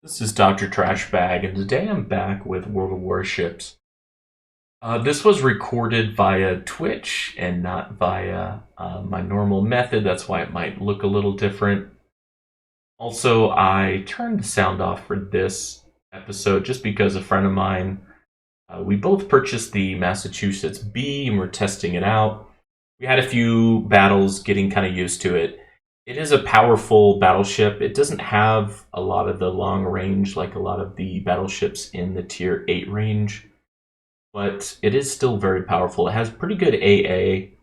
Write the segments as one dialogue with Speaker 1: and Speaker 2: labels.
Speaker 1: This is Dr. Trashbag, and today I'm back with World of Warships. This was recorded via Twitch and not via my normal method. That's why it might look a little different. Also, I turned the sound off for this episode just because a friend of mine, we both purchased the Massachusetts B and we're testing it out. We had a few battles getting kind of used to it. It is a powerful battleship. It doesn't have a lot of the long range like a lot of the battleships in the tier 8 range, but it is still very powerful. It has pretty good AA,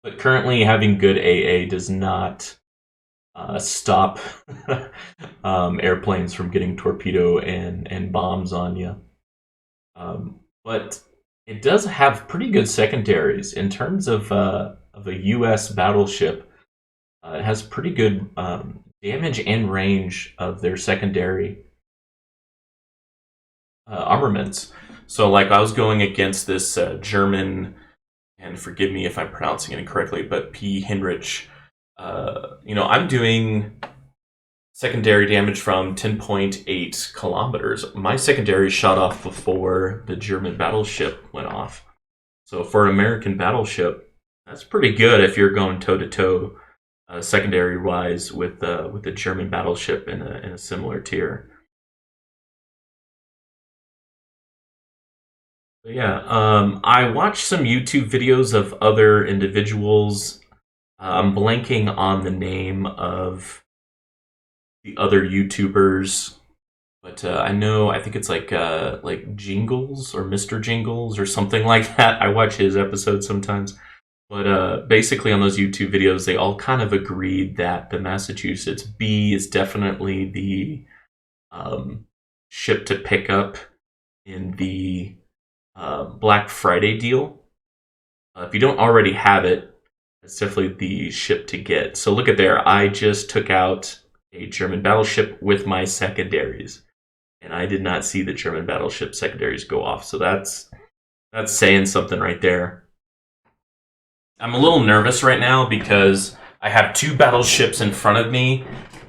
Speaker 1: but currently having good AA does not stop airplanes from getting torpedo and bombs on you. But it does have pretty good secondaries in terms of a U.S. battleship. It has pretty good damage and range of their secondary armaments. So, like, I was going against this German, and forgive me if I'm pronouncing it incorrectly, but P. Hinrich. I'm doing secondary damage from 10.8 kilometers. My secondary shot off before the German battleship went off. So, for an American battleship, that's pretty good if you're going toe to toe. Secondary wise with the German battleship in a similar tier. But yeah, I watched some YouTube videos of other individuals. I'm blanking on the name of the other YouTubers, but I think it's like Jingles or Mr. Jingles or something like that. I watch his episodes sometimes. But basically, on those YouTube videos, they all kind of agreed that the Massachusetts B is definitely the ship to pick up in the Black Friday deal. If you don't already have it, it's definitely the ship to get. So look at there. I just took out a German battleship with my secondaries, and I did not see the German battleship secondaries go off. So that's saying something right there. I'm a little nervous right now because I have two battleships in front of me,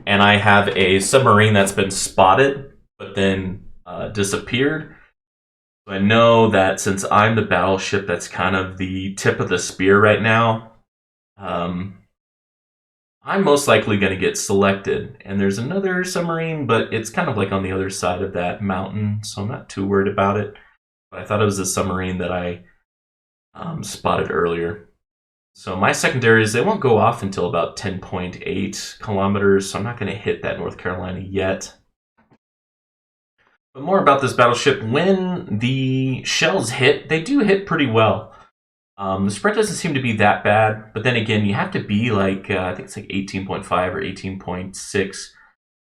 Speaker 1: and I have a submarine that's been spotted, but then disappeared. So I know that since I'm the battleship that's kind of the tip of the spear right now, um, I'm most likely going to get selected. And there's another submarine, but it's kind of like on the other side of that mountain, so I'm not too worried about it. But I thought it was the submarine that I spotted earlier. So my secondaries, they won't go off until about 10.8 kilometers, so I'm not going to hit that North Carolina yet. But more about this battleship, when the shells hit, they do hit pretty well. The spread doesn't seem to be that bad, but then again, you have to be like, I think it's like 18.5 or 18.6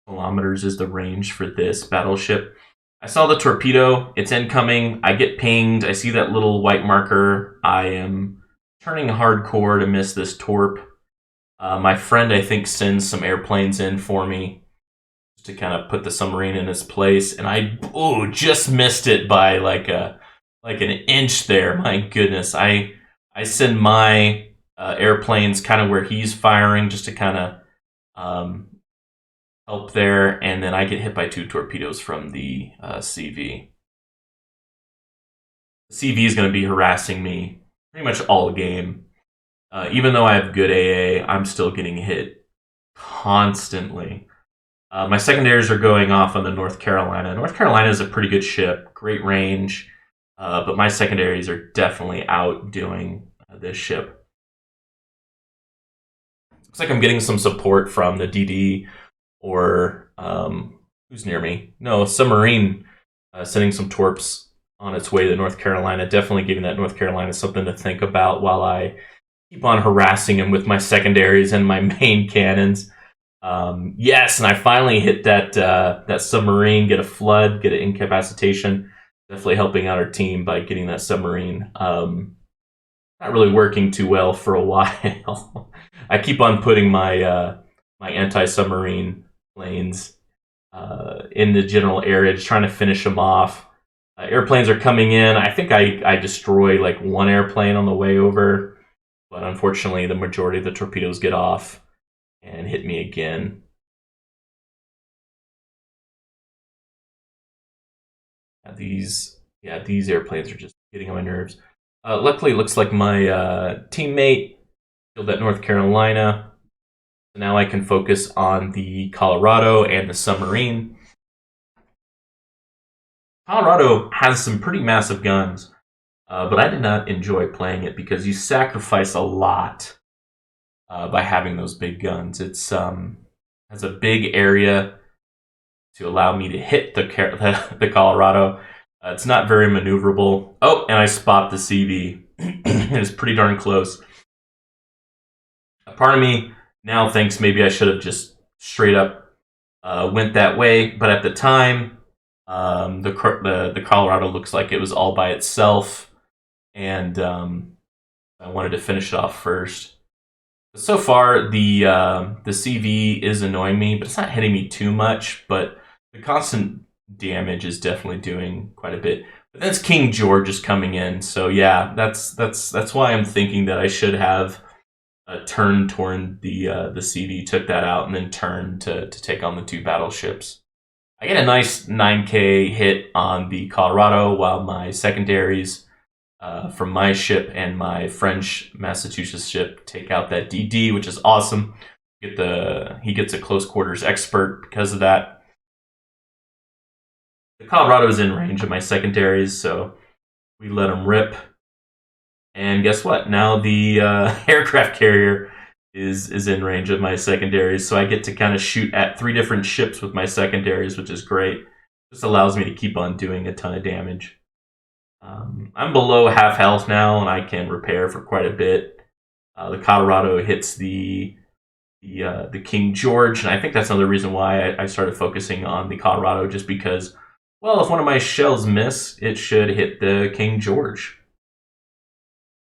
Speaker 1: kilometers is the range for this battleship. I saw the torpedo, it's incoming, I get pinged, I see that little white marker, I am turning hardcore to miss this torp. My friend, I think, sends some airplanes in for me to kind of put the submarine in its place, and I just missed it by like an inch there. My goodness, I send my airplanes kind of where he's firing just to kind of help there, and then I get hit by two torpedoes from the CV. The CV is going to be harassing me pretty much all game. Even though I have good AA, I'm still getting hit constantly. My secondaries are going off on the North Carolina. North Carolina is a pretty good ship, great range, but my secondaries are definitely outdoing this ship. Looks like I'm getting some support from the DD or who's near me? No, submarine sending some torps on its way to North Carolina. Definitely giving that North Carolina something to think about while I keep on harassing him with my secondaries and my main cannons. Yes, and I finally hit that submarine, get a flood, get an incapacitation. Definitely helping out our team by getting that submarine. Not really working too well for a while. I keep on putting my my anti-submarine planes in the general area, just trying to finish them off. Airplanes are coming in. I think I destroy like one airplane on the way over, but unfortunately the majority of the torpedoes get off and hit me again. these airplanes are just getting on my nerves. Luckily, it looks like my teammate killed at North Carolina. So now I can focus on the Colorado and the submarine. Colorado has some pretty massive guns, but I did not enjoy playing it because you sacrifice a lot by having those big guns. It's has a big area to allow me to hit the Colorado. It's not very maneuverable. Oh, and I spot the CV. It's pretty darn close. A part of me now thinks maybe I should have just straight up went that way, but at the time, the Colorado looks like it was all by itself, and I wanted to finish it off first. So far, the CV is annoying me, but it's not hitting me too much. But the constant damage is definitely doing quite a bit. But then it's King George is coming in, so yeah, that's why I'm thinking that I should have turned toward the CV, took that out, and then turned to take on the two battleships. I get a nice 9K hit on the Colorado, while my secondaries from my ship and my French Massachusetts ship take out that DD, which is awesome. He gets a close quarters expert because of that. The Colorado is in range of my secondaries, so we let him rip. And guess what? Now the aircraft carrier is in range of my secondaries, so I get to kind of shoot at 3 different ships with my secondaries, which is great. This allows me to keep on doing a ton of damage. I'm below half health now, and I can repair for quite a bit. The Colorado hits the King George, and I think that's another reason why I started focusing on the Colorado, just because, well, if one of my shells miss, it should hit the King George.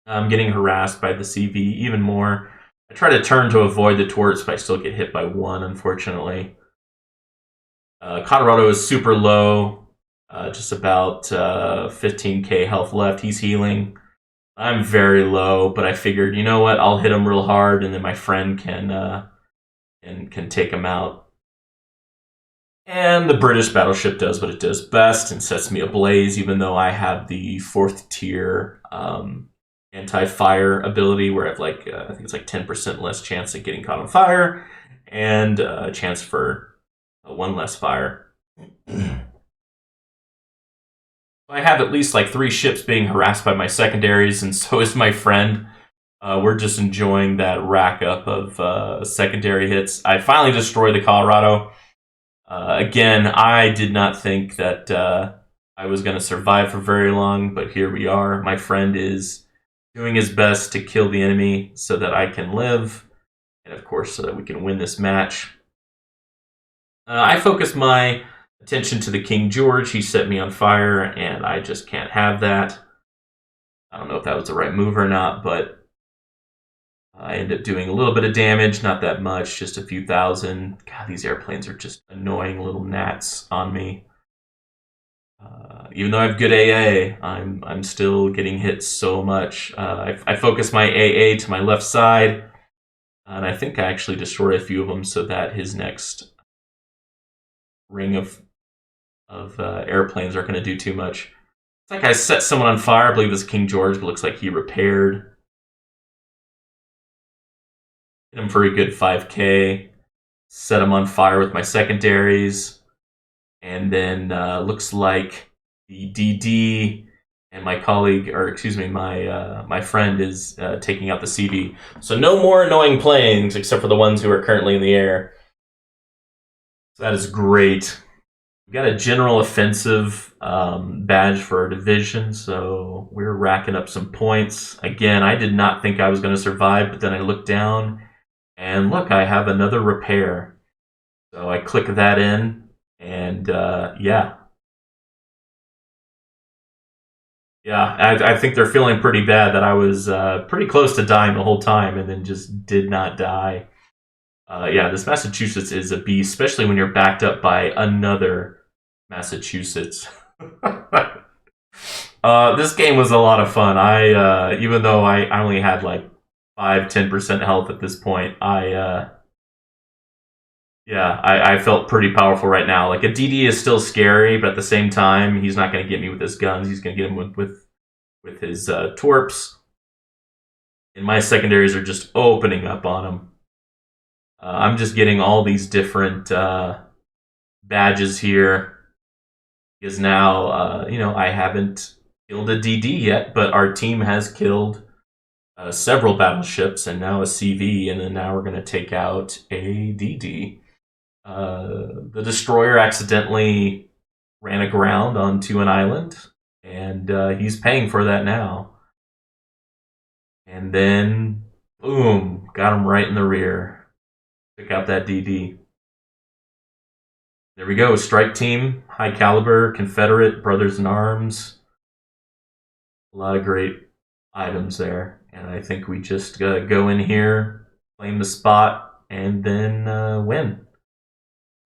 Speaker 1: I'm getting harassed by the CV even more. I try to turn to avoid the turrets, but I still get hit by 1, unfortunately. Colorado is super low. Just about 15k health left. He's healing. I'm very low, but I figured, you know what? I'll hit him real hard, and then my friend can take him out. And the British battleship does what it does best and sets me ablaze, even though I have the 4th tier anti-fire ability, where I have I think it's 10% less chance of getting caught on fire, and a chance for 1 less fire. I have at least 3 ships being harassed by my secondaries, and so is my friend. We're just enjoying that rack up of secondary hits. I finally destroy the Colorado. Again, I did not think that I was going to survive for very long, but here we are. My friend is doing his best to kill the enemy so that I can live, and of course so that we can win this match. I focus my attention to the King George. He set me on fire, and I just can't have that. I don't know if that was the right move or not, but I end up doing a little bit of damage, not that much, just a few thousand. God, these airplanes are just annoying little gnats on me. Even though I have good AA, I'm still getting hit so much. I focus my AA to my left side, and I think I actually destroy a few of them so that his next ring of airplanes aren't going to do too much. It's like I set someone on fire. I believe this King George, but looks like he repaired. Hit him for a good 5k. Set him on fire with my secondaries. And then looks like the DD and my colleague, or excuse me, my friend is taking out the CV. So no more annoying planes except for the ones who are currently in the air. So that is great. We got a general offensive badge for our division, so we're racking up some points. Again, I did not think I was going to survive, but then I looked down, and look, I have another repair. So I click that in, and yeah. Yeah, I think they're feeling pretty bad that I was pretty close to dying the whole time and then just did not die. Yeah, this Massachusetts is a beast, especially when you're backed up by another Massachusetts. This game was a lot of fun. Even though I only had 5-10% health at this point, Yeah, I felt pretty powerful right now. Like a DD is still scary, but at the same time, he's not going to get me with his guns. He's going to get him with his torps. And my secondaries are just opening up on him. I'm just getting all these different badges here because now, I haven't killed a DD yet, but our team has killed several battleships and now a CV, and then now we're going to take out a DD. The destroyer accidentally ran aground onto an island, and he's paying for that now. And then, boom, got him right in the rear. Took out that DD. There we go, strike team, high caliber, Confederate, brothers in arms. A lot of great items there. And I think we just go in here, claim the spot, and then win.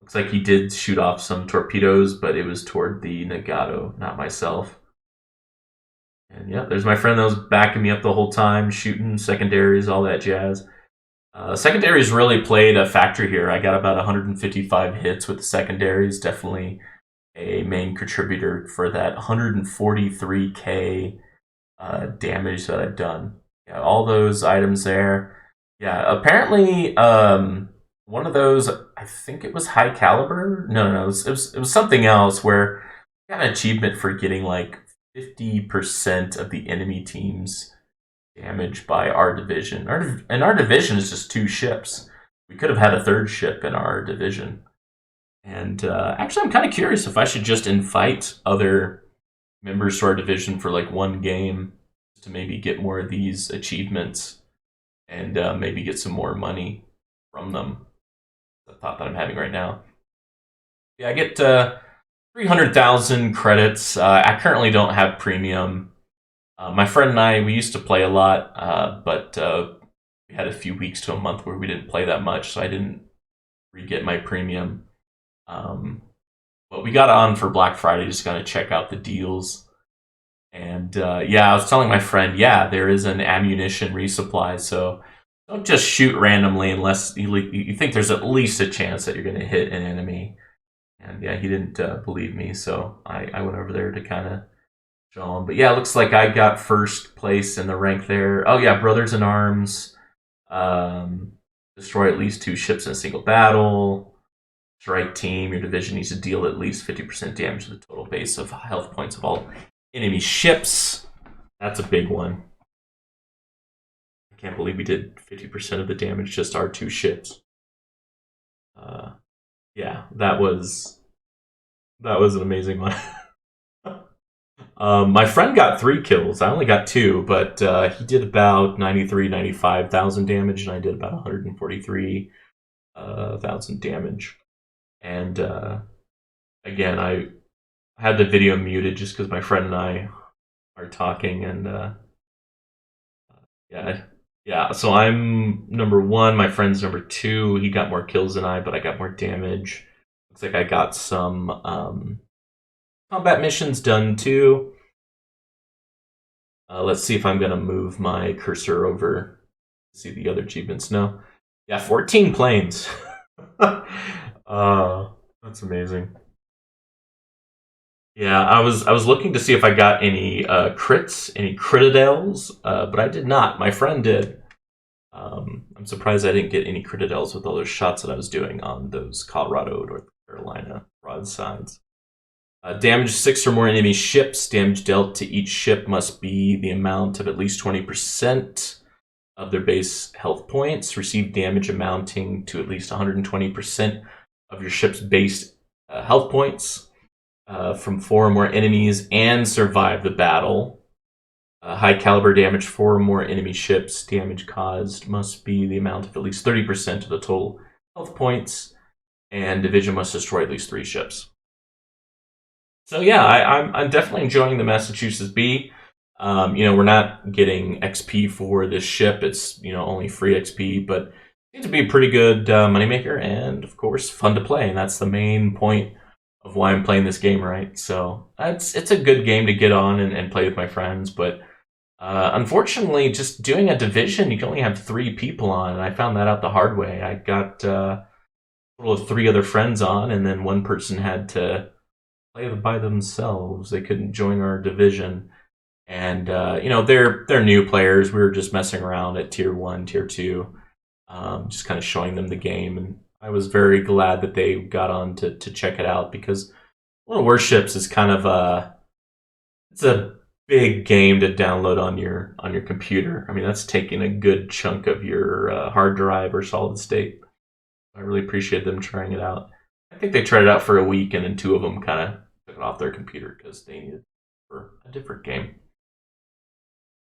Speaker 1: Looks like he did shoot off some torpedoes, but it was toward the Nagato, not myself. And yeah, there's my friend that was backing me up the whole time, shooting secondaries, all that jazz. Secondaries really played a factor here. I got about 155 hits with the secondaries. Definitely a main contributor for that 143k damage that I've done. Yeah, all those items there. Yeah, apparently one of those, I think it was high caliber. No, it was something else where I got an achievement for getting like 50% of the enemy team's damage by our division. And our division is just 2 ships. We could have had a 3rd ship in our division. And actually, I'm kind of curious if I should just invite other members to our division for like one game to maybe get more of these achievements and maybe get some more money from them. The thought that I'm having right now. Yeah, I get 300,000 credits. I currently don't have premium. My friend and I, we used to play a lot, but we had a few weeks to a month where we didn't play that much, so I didn't re-get my premium. But we got on for Black Friday, just going to check out the deals. And yeah, I was telling my friend, yeah, there is an ammunition resupply, so don't just shoot randomly unless you think there's at least a chance that you're going to hit an enemy. And yeah, he didn't believe me, so I went over there to kind of show him. But yeah, it looks like I got 1st place in the rank there. Oh yeah, brothers in arms. Destroy at least 2 ships in a single battle. Strike team, your division needs to deal at least 50% damage to the total base of health points of all enemy ships. That's a big one. I can't believe we did 50% of the damage just our 2 ships. Yeah, that was an amazing one. My friend got 3 kills. I only got 2, but he did about 95,000 damage, and I did about 143,000 damage. And again, I had the video muted just because my friend and I are talking, and yeah. So I'm number 1. My friend's number 2. He got more kills than I, but I got more damage. Looks like I got some combat missions done too. Let's see if I'm going to move my cursor over to see the other achievements. No. Yeah, 14 planes. That's amazing. Yeah, I was looking to see if I got any crits, any critadels, but I did not. My friend did. I'm surprised I didn't get any critadels with all those shots that I was doing on those Colorado, North Carolina broadsides. Damage 6 or more enemy ships. Damage dealt to each ship must be the amount of at least 20% of their base health points. Receive damage amounting to at least 120% of your ship's base health points from 4 or more enemies and survive the battle. High caliber damage 4 or more enemy ships. Damage caused must be the amount of at least 30% of the total health points. And division must destroy at least 3 ships. So yeah, I'm definitely enjoying the Massachusetts B. We're not getting XP for this ship. It's only free XP, but it seems to be a pretty good moneymaker, and of course fun to play. And that's the main point of why I'm playing this game, right? So it's a good game to get on and play with my friends. But unfortunately, just doing a division, you can only have 3 people on, and I found that out the hard way. I got total of 3 other friends on, and then one person had to play by themselves. They couldn't join our division. And they're new players. We were just messing around at tier 1, tier 2, just kind of showing them the game. And I was very glad that they got on to check it out, because Warships is kind of it's a big game to download on your computer. I mean, that's taking a good chunk of your hard drive or solid state. I really appreciate them trying it out. I think they tried it out for a week, and then 2 of them kind of took it off their computer because they needed it for a different game.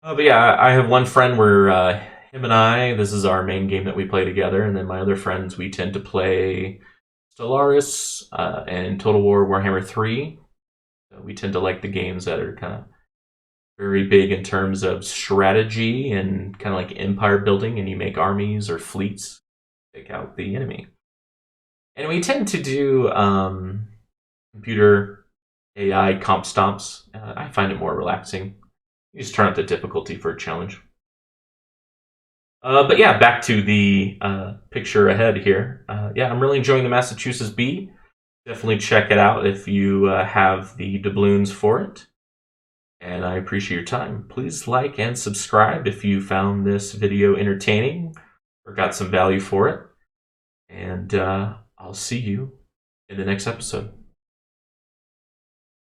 Speaker 1: But yeah, I have one friend where him and I, this is our main game that we play together, and then my other friends, we tend to play Stellaris and Total War Warhammer 3. We tend to like the games that are kind of very big in terms of strategy and kind of like empire building, and you make armies or fleets take out the enemy. And we tend to do computer AI comp stomps. I find it more relaxing. You just turn up the difficulty for a challenge. But yeah, back to the picture ahead here. Yeah, I'm really enjoying the Massachusetts Bee. Definitely check it out if you have the doubloons for it. And I appreciate your time. Please like and subscribe if you found this video entertaining or got some value for it. And I'll see you in the next episode.